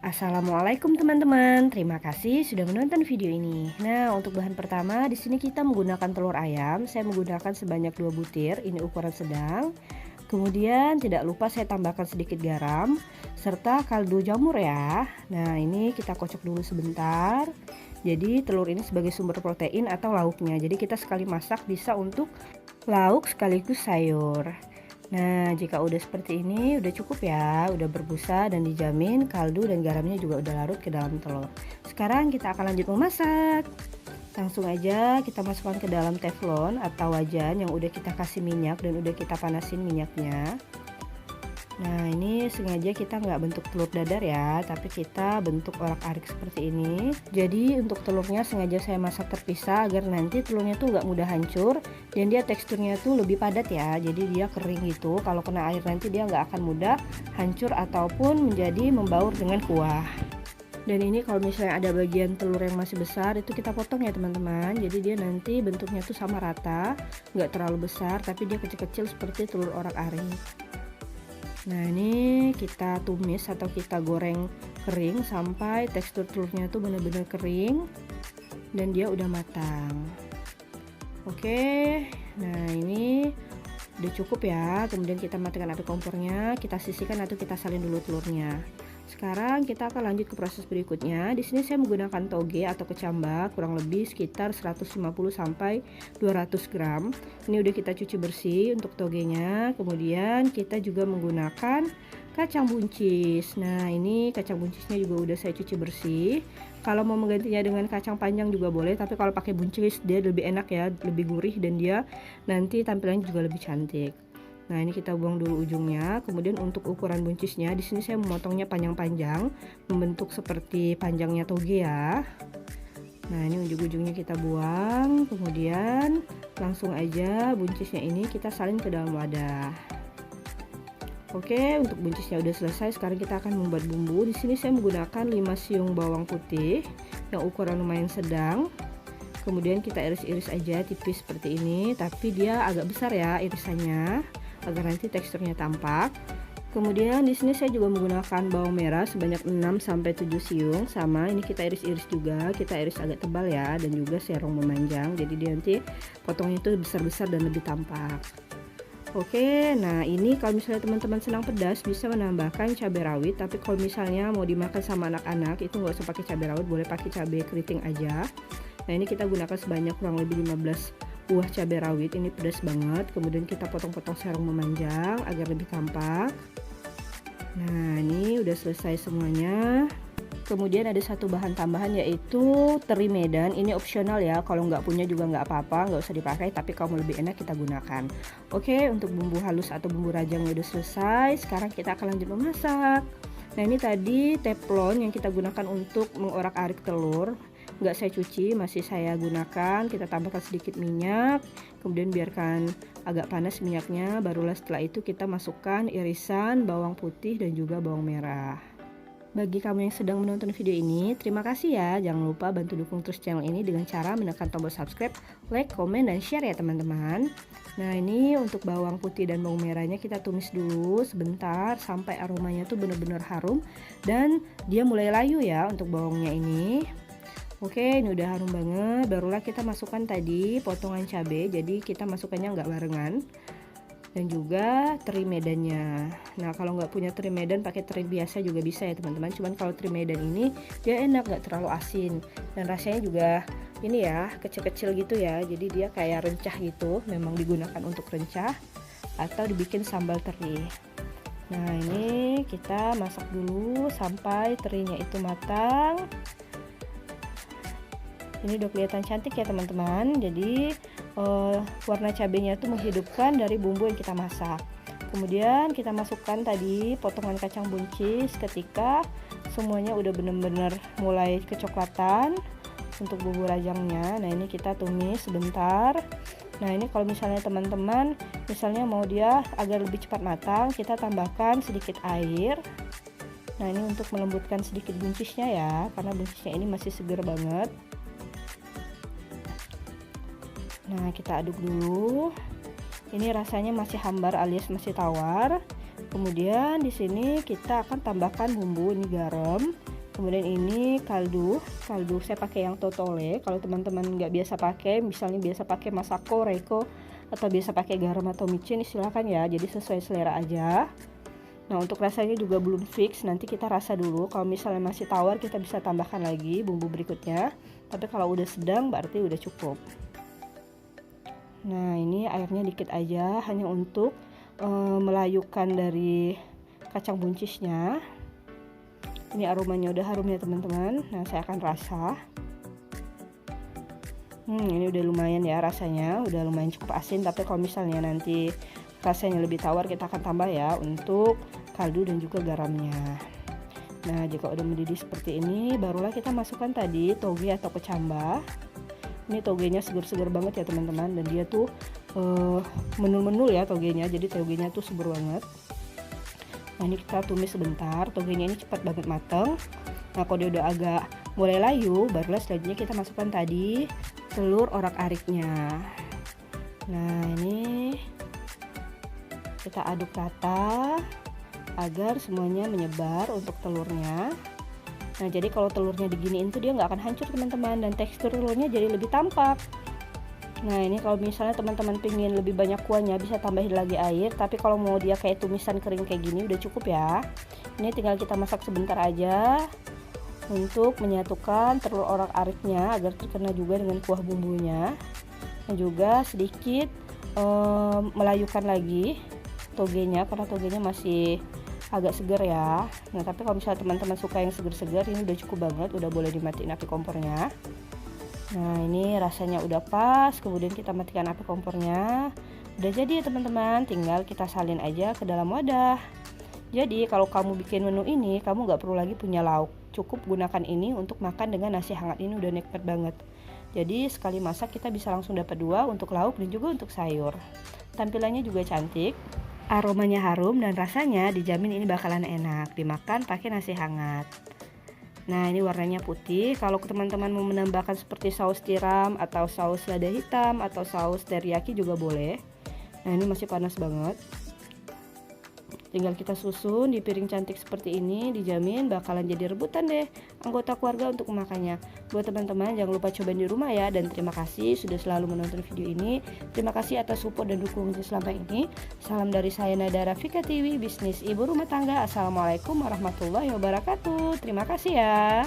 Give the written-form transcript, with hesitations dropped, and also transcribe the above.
Assalamualaikum teman-teman, terima kasih sudah menonton video ini. Nah, untuk bahan pertama di sini kita menggunakan telur ayam. Saya menggunakan sebanyak 2 butir, ini ukuran sedang. Kemudian tidak lupa saya tambahkan sedikit garam serta kaldu jamur ya. Nah, ini kita kocok dulu sebentar. Jadi telur ini sebagai sumber protein atau lauknya. Jadi kita sekali masak bisa untuk lauk sekaligus sayur. Nah, jika udah seperti ini, udah cukup ya, udah berbusa dan dijamin kaldu dan garamnya juga udah larut ke dalam telur. Sekarang kita akan lanjut memasak. Langsung aja kita masukkan ke dalam teflon atau wajan yang udah kita kasih minyak dan udah kita panasin minyaknya. Nah, ini sengaja kita nggak bentuk telur dadar ya, tapi kita bentuk orak-arik seperti ini. Jadi untuk telurnya sengaja saya masak terpisah agar nanti telurnya tuh nggak mudah hancur dan dia teksturnya tuh lebih padat ya. Jadi dia kering gitu. Kalau kena air nanti dia nggak akan mudah hancur ataupun menjadi membaur dengan kuah. Dan ini kalau misalnya ada bagian telur yang masih besar itu kita potong ya teman-teman. Jadi dia nanti bentuknya tuh sama rata, nggak terlalu besar tapi dia kecil-kecil seperti telur orak-arik. Nah, ini kita tumis atau kita goreng kering sampai tekstur telurnya tuh benar-benar kering dan dia udah matang. Oke, nah ini udah cukup ya. Kemudian kita matikan api kompornya, kita sisihkan atau kita salin dulu telurnya. Sekarang kita akan lanjut ke proses berikutnya. Di sini saya menggunakan toge atau kecambah kurang lebih sekitar 150 sampai 200 gram. Ini udah kita cuci bersih untuk togenya. Kemudian kita juga menggunakan kacang buncis. Nah, ini kacang buncisnya juga udah saya cuci bersih. Kalau mau menggantinya dengan kacang panjang juga boleh, tapi kalau pakai buncis dia lebih enak ya, lebih gurih dan dia nanti tampilannya juga lebih cantik. Nah, ini kita buang dulu ujungnya. Kemudian untuk ukuran buncisnya, di sini saya memotongnya panjang-panjang, membentuk seperti panjangnya toge ya. Nah, ini ujung-ujungnya kita buang. Kemudian langsung aja buncisnya ini kita salin ke dalam wadah. Oke, untuk buncisnya udah selesai. Sekarang kita akan membuat bumbu. Di sini saya menggunakan 5 siung bawang putih yang ukuran lumayan sedang. Kemudian kita iris-iris aja tipis seperti ini, tapi dia agak besar ya irisannya, agar nanti teksturnya tampak. Kemudian di sini saya juga menggunakan bawang merah sebanyak 6 sampai 7 siung, sama ini kita iris-iris juga, kita iris agak tebal ya, dan juga serong memanjang. Jadi dia nanti potongnya itu besar-besar dan lebih tampak. Oke, nah ini kalau misalnya teman-teman senang pedas bisa menambahkan cabai rawit, tapi kalau misalnya mau dimakan sama anak-anak itu nggak usah pakai cabai rawit, boleh pakai cabai keriting aja. Nah, ini kita gunakan sebanyak kurang lebih 15 buah cabai rawit, ini pedas banget. Kemudian kita potong-potong serong memanjang agar lebih tampak. Nah, ini udah selesai semuanya. Kemudian ada satu bahan tambahan yaitu teri Medan. Ini opsional ya, kalau nggak punya juga nggak apa-apa, nggak usah dipakai, tapi kalau lebih enak kita gunakan. Oke, untuk bumbu halus atau bumbu rajangnya udah selesai. Sekarang kita akan lanjut memasak. Nah, ini tadi teflon yang kita gunakan untuk mengorak-arik telur, nggak saya cuci, masih saya gunakan. Kita tambahkan sedikit minyak, kemudian biarkan agak panas minyaknya, barulah setelah itu kita masukkan irisan bawang putih dan juga bawang merah. Bagi kamu yang sedang menonton video ini, terima kasih ya. Jangan lupa bantu dukung terus channel ini dengan cara menekan tombol subscribe, like, komen, dan share ya teman-teman. Nah, ini untuk bawang putih dan bawang merahnya kita tumis dulu sebentar sampai aromanya tuh benar-benar harum dan dia mulai layu ya untuk bawangnya ini. Oke, ini udah harum banget. Barulah kita masukkan tadi potongan cabai. Jadi kita masukkannya nggak barengan. Dan juga teri Medannya. Nah, kalau nggak punya teri Medan pakai teri biasa juga bisa ya teman-teman. Cuman kalau teri Medan ini dia enak, nggak terlalu asin dan rasanya juga ini ya kecil-kecil gitu ya. Jadi dia kayak rencah gitu. Memang digunakan untuk rencah atau dibikin sambal teri. Nah, ini kita masak dulu sampai terinya itu matang. Ini udah kelihatan cantik ya teman-teman. Jadi warna cabenya tuh menghidupkan dari bumbu yang kita masak. Kemudian kita masukkan tadi potongan kacang buncis ketika semuanya udah benar-benar mulai kecoklatan untuk bumbu rajangnya. Nah, ini kita tumis sebentar. Nah, ini kalau misalnya teman-teman misalnya mau dia agar lebih cepat matang, kita tambahkan sedikit air. Nah, ini untuk melembutkan sedikit buncisnya ya, karena buncisnya ini masih segar banget. Nah, kita aduk dulu. Ini rasanya masih hambar alias masih tawar. Kemudian di sini kita akan tambahkan bumbu, ini garam. Kemudian ini kaldu saya pakai yang totole. Kalau teman-teman nggak biasa pakai, misalnya biasa pakai masako, reiko, atau biasa pakai garam atau micin, silahkan ya, jadi sesuai selera aja. Nah, untuk rasanya juga belum fix, nanti kita rasa dulu. Kalau misalnya masih tawar, kita bisa tambahkan lagi bumbu berikutnya, tapi kalau udah sedang berarti udah cukup. Nah, ini airnya dikit aja, hanya untuk melayukan dari kacang buncisnya. Ini aromanya udah harum ya teman-teman. Nah, saya akan rasa. Ini udah lumayan ya rasanya, udah lumayan cukup asin. Tapi kalau misalnya nanti rasanya lebih tawar, kita akan tambah ya untuk kaldu dan juga garamnya. Nah, jika udah mendidih seperti ini, barulah kita masukkan tadi toge atau kecambah. Ini togenya seger-seger banget ya teman-teman, dan dia tuh menul-menul ya togenya, jadi togenya tuh subur banget. Nah, ini kita tumis sebentar, togenya ini cepat banget mateng. Nah, kalau dia udah agak mulai layu, barulah selanjutnya kita masukkan tadi telur orak-ariknya. Nah, ini kita aduk rata agar semuanya menyebar untuk telurnya. Nah, jadi kalau telurnya diginiin tuh dia nggak akan hancur teman-teman, dan tekstur telurnya jadi lebih tampak. Nah, ini kalau misalnya teman-teman pingin lebih banyak kuahnya, bisa tambahin lagi air. Tapi kalau mau dia kayak tumisan kering kayak gini udah cukup ya. Ini tinggal kita masak sebentar aja untuk menyatukan telur orak-ariknya agar terkena juga dengan kuah bumbunya. Dan juga sedikit melayukan lagi togenya, karena togenya masih agak segar ya. Nah, tapi kalau misalnya teman-teman suka yang segar-segar, ini udah cukup banget, udah boleh dimatiin api kompornya. Nah, ini rasanya udah pas, kemudian kita matikan api kompornya. Udah jadi ya teman-teman, tinggal kita salin aja ke dalam wadah. Jadi kalau kamu bikin menu ini, kamu nggak perlu lagi punya lauk, cukup gunakan ini untuk makan dengan nasi hangat. Ini udah nikmat banget. Jadi sekali masak kita bisa langsung dapat dua, untuk lauk dan juga untuk sayur. Tampilannya juga cantik, aromanya harum, dan rasanya dijamin ini bakalan enak dimakan pakai nasi hangat. Nah, ini warnanya putih. Kalau teman-teman mau menambahkan seperti saus tiram atau saus lada hitam atau saus teriyaki juga boleh. Nah, ini masih panas banget. Tinggal kita susun di piring cantik seperti ini, dijamin bakalan jadi rebutan deh anggota keluarga untuk memakannya. Buat teman-teman jangan lupa cobain di rumah ya, dan terima kasih sudah selalu menonton video ini. Terima kasih atas support dan dukungan selama ini. Salam dari saya Nada Rafika TV, bisnis ibu rumah tangga. Assalamualaikum warahmatullahi wabarakatuh. Terima kasih ya.